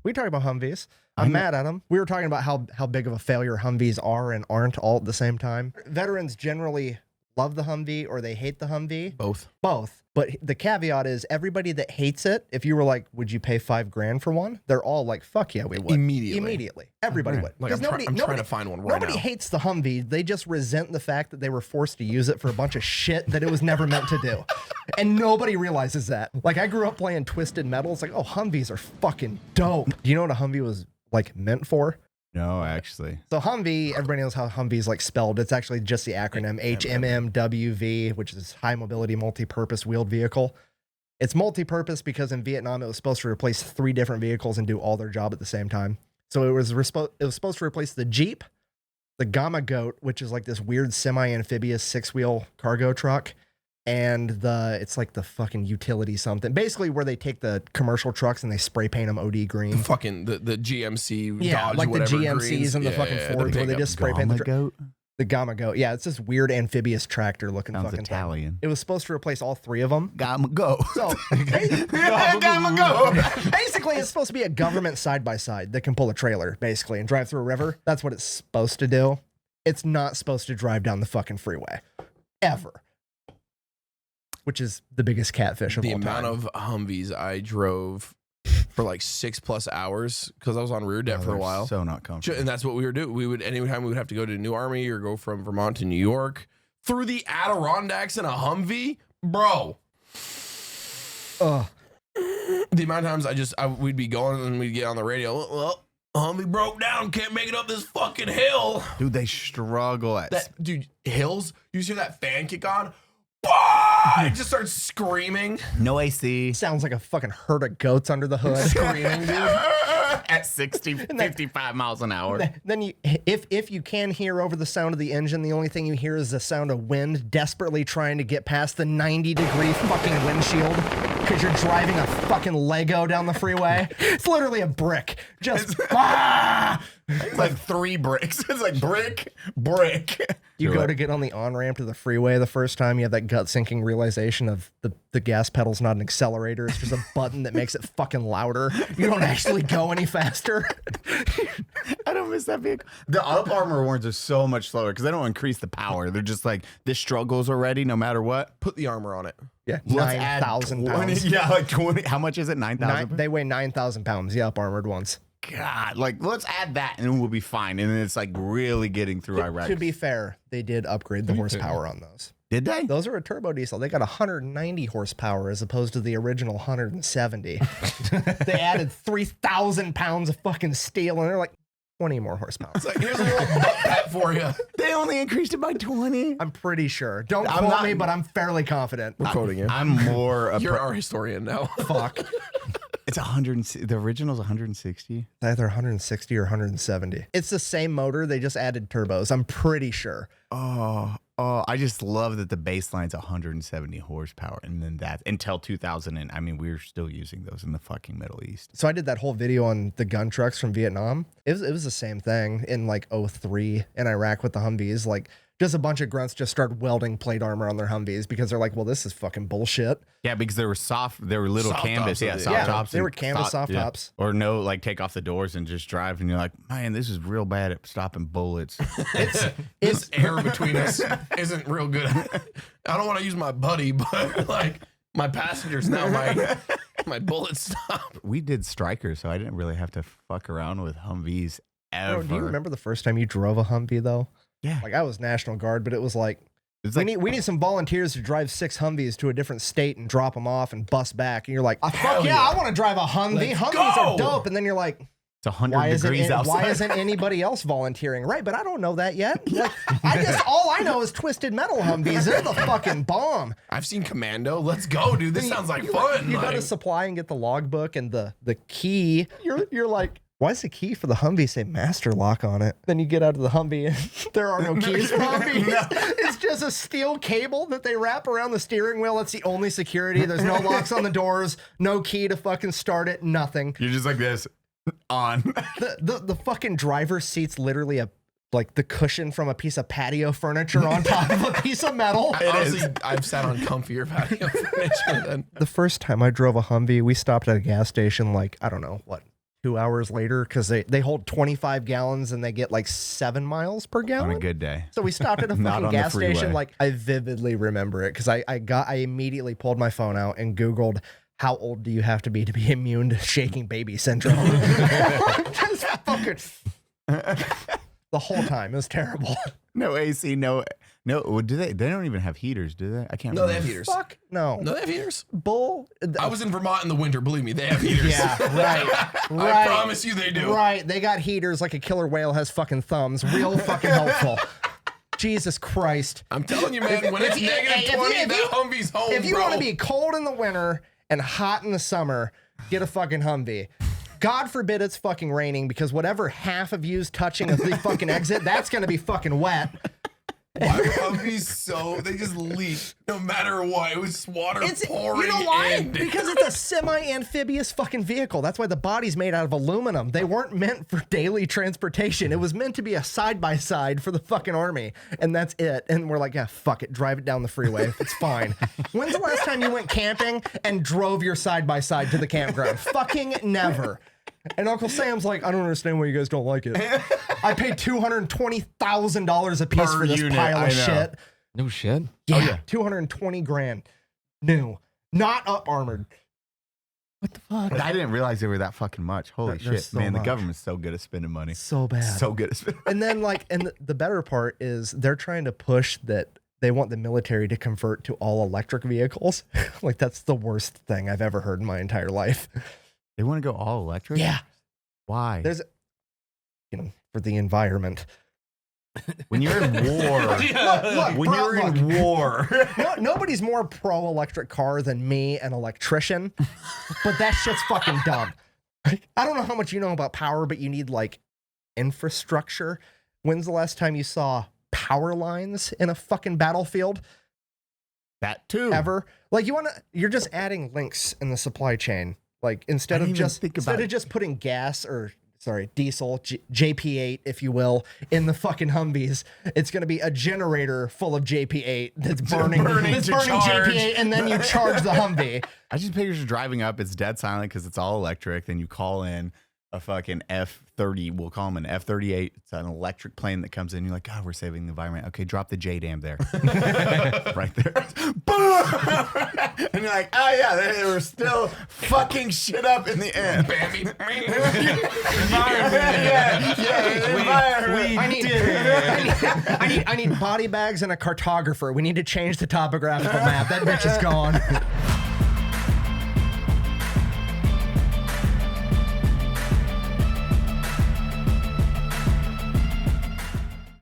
We talk about Humvees. I'm mad at them. We were talking about how big of a failure Humvees are and aren't all at the same time. Veterans generally love the Humvee or they hate the Humvee. Both. But the caveat is everybody that hates it, if you were like, would you pay $5,000 for one? They're all like, fuck yeah, we would. Immediately. Everybody would. Like I'm trying to find one right now. Nobody hates the Humvee. They just resent the fact that they were forced to use it for a bunch of shit that it was never meant to do. And nobody realizes that. Like I grew up playing Twisted Metal. It's like, oh, Humvees are fucking dope. Do you know what a Humvee was like meant for? No, actually. So Humvee, everybody knows how Humvee is like spelled. It's actually just the acronym HMMWV, which is High Mobility Multi-Purpose Wheeled Vehicle. It's multi-purpose because in Vietnam it was supposed to replace 3 different vehicles and do all their job at the same time. So it was supposed to replace the Jeep, the Gamma Goat, which is like this weird semi-amphibious 6-wheel cargo truck, and it's like the fucking utility something. Basically where they take the commercial trucks and they spray paint them OD green. The fucking the GMC yeah, Dodge, like the GMCs greens. and the fucking Fords where they just spray paint the Goat? The Gamma Goat. Yeah, it's this weird amphibious tractor looking Sounds fucking Italian. thing. It was supposed to replace all 3 of them. Gamma Goat. So Gamma Goat. basically it's supposed to be a government side-by-side that can pull a trailer basically and drive through a river. That's what it's supposed to do. It's not supposed to drive down the fucking freeway. Ever. Which is the biggest catfish of all time. The amount of Humvees I drove for like 6+ hours because I was on rear deck for a while. So not comfortable. And that's what we were doing. We would anytime we would have to go to New Army or go from Vermont to New York through the Adirondacks in a Humvee, bro. The amount of times we'd be going and we'd get on the radio. Well, Humvee broke down. Can't make it up this fucking hill. Dude, they struggle at that. Dude, hills. You see that fan kick on? It just starts screaming. No AC. Sounds like a fucking herd of goats under the hood. Screaming, dude. At 60, 55 miles an hour. Then you, if you can hear over the sound of the engine, the only thing you hear is the sound of wind desperately trying to get past the 90-degree fucking windshield because you're driving a fucking Lego down the freeway. It's literally a brick. Just It's like 3 bricks. It's like brick. You go to get on the on-ramp to the freeway the first time, you have that gut-sinking realization of the gas pedal's not an accelerator. It's just a button that makes it fucking louder. You don't actually go any faster. I don't miss that vehicle. The up armor ones are so much slower because they don't increase the power. They're just like, this struggles already no matter what. Put the armor on it. Yeah, 9,000 pounds. Yeah, like 20. How much is it? 9,000? They weigh 9,000 pounds. Yeah, up-armored ones. God, like let's add that and we'll be fine. And then it's like really getting through Iraq. To be fair, they did upgrade the horsepower on those. Did they? Those are a turbo diesel. They got 190 horsepower as opposed to the original 170. They added 3,000 pounds of fucking steel and they're like 20 more horsepower. It's like, here's a little butt pat for you. They only increased it by 20. I'm pretty sure. Don't quote me, but I'm fairly confident. We're quoting you. I'm more. You're our historian now. Fuck. It's 100. The original's 160. Either 160 or 170. It's the same motor. They just added turbos. I'm pretty sure. Oh, I just love that the baseline's 170 horsepower, and then that until 2000. And I mean, we were still using those in the fucking Middle East. So I did that whole video on the gun trucks from Vietnam. It was the same thing in like 03 in Iraq with the Humvees. Like just a bunch of grunts just started welding plate armor on their Humvees because they're like, well, this is fucking bullshit. Yeah, because they were soft. They were little Soft canvas. tops, Yeah, yeah. soft tops. They were canvas soft yeah. tops. Or no, like take off the doors and just drive, and you're like, man, this is real bad at stopping bullets. This air between us isn't real good. I don't want to use my buddy, but like my passengers now, my bullets stop. We did Strikers, so I didn't really have to fuck around with Humvees ever. Bro, do you remember the first time you drove a Humvee though? Yeah. Like I was National Guard, but it was like, It's we like need some volunteers to drive 6 Humvees to a different state and drop them off and bus back. And you're like, Hell fuck yeah, yeah. I want to drive a Humvee. Let's Humvees go. are dope. And then you're like, it's 100 degrees outside. why isn't anybody else volunteering? Right, but I don't know that yet. Like, all I know is Twisted Metal Humvees. They're the fucking bomb. I've seen Commando. Let's go, dude. This sounds like fun. You like, go to supply and get the logbook and the key. You're like, why does the key for the Humvee say master lock on it? Then you get out of the Humvee and there are no keys for Humvees. It's just a steel cable that they wrap around the steering wheel. That's the only security. There's no locks on the doors, no key to fucking start it, nothing. You're just like this on. The fucking driver's seat's literally like the cushion from a piece of patio furniture on top of a piece of metal. Honestly, I've sat on comfier patio furniture than. The first time I drove a Humvee, we stopped at a gas station like, I don't know, what, 2 hours later because they hold 25 gallons and they get like 7 miles per gallon On a good day. So we stopped at a Not fucking on the gas station. freeway. Like I vividly remember it because I immediately pulled my phone out and Googled how old do you have to be immune to shaking baby syndrome. Just fucking the whole time. It was terrible. No AC, no. Well, do they? They don't even have heaters, do they? I can't. No, remember. they have heaters. Fuck no. No, they have heaters. Bull. I was in Vermont in the winter. Believe me, they have heaters. Yeah, right. I promise you they do. Right. They got heaters like a killer whale has fucking thumbs. Real fucking helpful. Jesus Christ. I'm telling you, man, when it's negative 20, that Humvee's home, If you bro. want to be cold in the winter and hot in the summer, get a fucking Humvee. God forbid it's fucking raining because whatever half of you's touching of the fucking exit, that's going to be fucking wet. Why would Humvees so they just leak no matter what? It was just water pouring You know why? in. Because it's a semi-amphibious fucking vehicle. That's why the body's made out of aluminum. They weren't meant for daily transportation. It was meant to be a side-by-side for the fucking army. And that's it. And we're like, yeah, fuck it. Drive it down the freeway. It's fine. When's the last time you went camping and drove your side-by-side to the campground? Fucking never. And Uncle Sam's like, I don't understand why you guys don't like it. I paid $220,000 a piece Per for this unit, pile I of know. shit. No shit. Yeah, 220 grand. New. Not up armored. What the fuck? I didn't realize they were that fucking much. Holy They're shit, so man! much. The government's so good at spending money. So bad. So good at spending. And then the better part is they're trying to push that they want the military to convert to all electric vehicles. Like that's the worst thing I've ever heard in my entire life. They want to go all electric. Yeah. Why? There's for the environment. When you're in war. Look, When bro, you're in war. Nobody's more pro electric car than me, an electrician. But that shit's fucking dumb. I don't know how much you know about power, but you need like infrastructure. When's the last time you saw power lines in a fucking battlefield? That too. Ever? Like you're just adding links in the supply chain. Like instead of just putting gas or diesel, JP8, if you will, in the fucking Humvees, it's going to be a generator full of JP8 that's burning JP8, and then you charge the Humvee. I just picture you driving up. It's dead silent because it's all electric. Then you call in a fucking F-30. We'll call them an F-38. It's an electric plane that comes in. You're like, God, we're saving the environment. Okay, drop the J-dam there. Right there. Boom! And you're like, oh yeah, they were still fucking shit up in the end. Bambi. I need body bags and a cartographer. We need to change the topographical map. That bitch is gone.